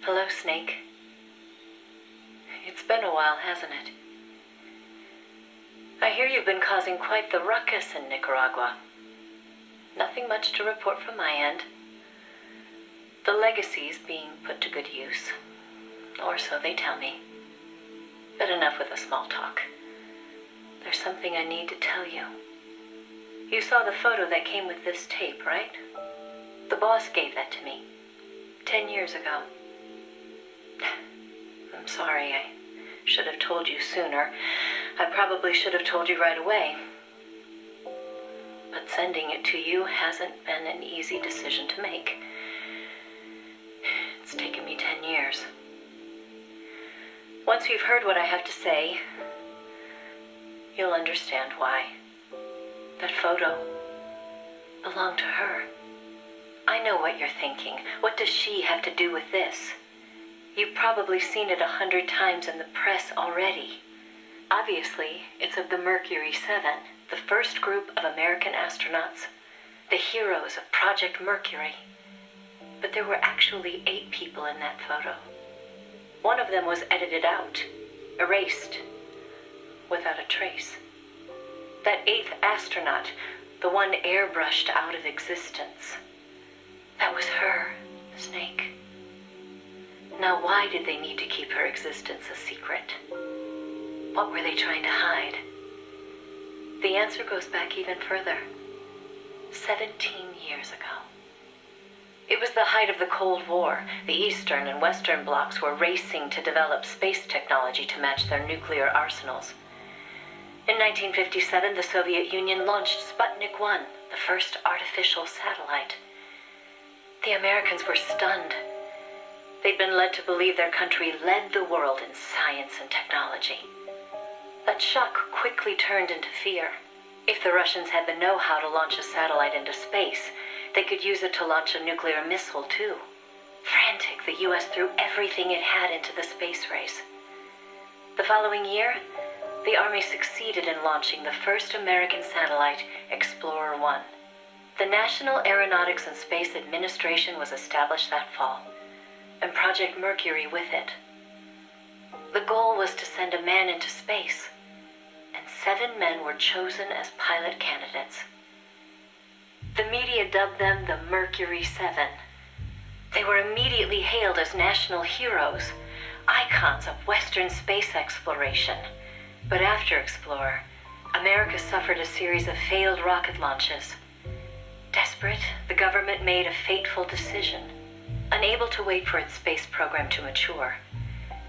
Hello, Snake. It's been a while, hasn't it? I hear you've been causing quite the ruckus in Nicaragua. Nothing much to report from my end. The legacy's being put to good use. Or so they tell me. But enough with the small talk. There's something I need to tell you. You saw the photo that came with this tape, right? The boss gave that to me 10 years ago. I'm sorry, I should have told you sooner. I probably should have told you right away. But sending it to you hasn't been an easy decision to make. It's taken me 10 years. Once you've heard what I have to say, you'll understand why. That photo belonged to her. I know what you're thinking. What does she have to do with this? You've probably seen it 100 times in the press already. Obviously, it's of the Mercury 7, the first group of American astronauts, the heroes of Project Mercury. But there were actually 8 people in that photo. One of them was edited out, erased, without a trace. That 8th astronaut, the one airbrushed out of existence, that was her, Snake. Now, why did they need to keep her existence a secret? What were they trying to hide? The answer goes back even further. 17 years ago. It was the height of the Cold War. The Eastern and Western blocs were racing to develop space technology to match their nuclear arsenals. In 1957, the Soviet Union launched Sputnik 1, the first artificial satellite. The Americans were stunned. They'd been led to believe their country led the world in science and technology. That shock quickly turned into fear. If the Russians had the know-how to launch a satellite into space, they could use it to launch a nuclear missile, too. Frantic, the U.S. threw everything it had into the space race. The following year, the Army succeeded in launching the first American satellite, Explorer 1. The National Aeronautics and Space Administration was established that fall, and Project Mercury with it. The goal was to send a man into space, and 7 men were chosen as pilot candidates. The media dubbed them the Mercury 7. They were immediately hailed as national heroes, icons of Western space exploration. But after Explorer, America suffered a series of failed rocket launches. Desperate, the government made a fateful decision. Unable to wait for its space program to mature,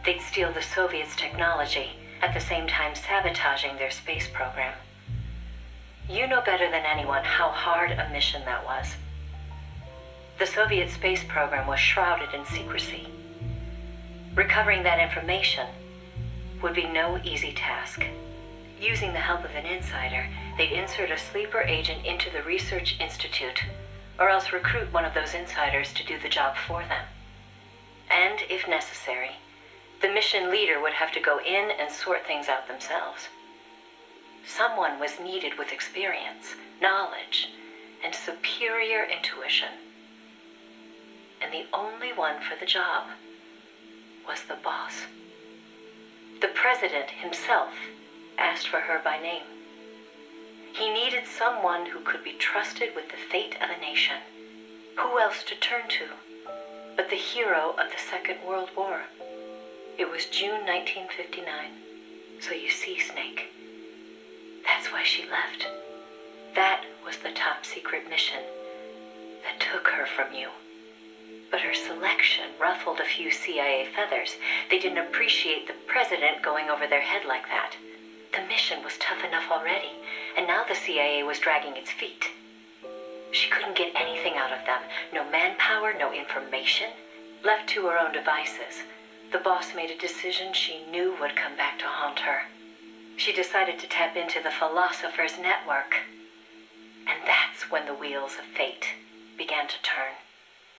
they'd steal the Soviets' technology, at the same time sabotaging their space program. You know better than anyone how hard a mission that was. The Soviet space program was shrouded in secrecy. Recovering that information would be no easy task. Using the help of an insider, they'd insert a sleeper agent into the research institute, or else recruit one of those insiders to do the job for them. And, if necessary, the mission leader would have to go in and sort things out themselves. Someone was needed with experience, knowledge, and superior intuition. And the only one for the job was the boss. The president himself asked for her by name. He needed someone who could be trusted with the fate of a nation. Who else to turn to but the hero of the Second World War? It was June 1959. So you see, Snake, that's why she left. That was the top secret mission that took her from you. But her selection ruffled a few CIA feathers. They didn't appreciate the president going over their head like that. The mission was tough enough already, and now the CIA was dragging its feet. She couldn't get anything out of them. No manpower, no information. Left to her own devices, the boss made a decision she knew would come back to haunt her. She decided to tap into the Philosopher's Network. And that's when the wheels of fate began to turn.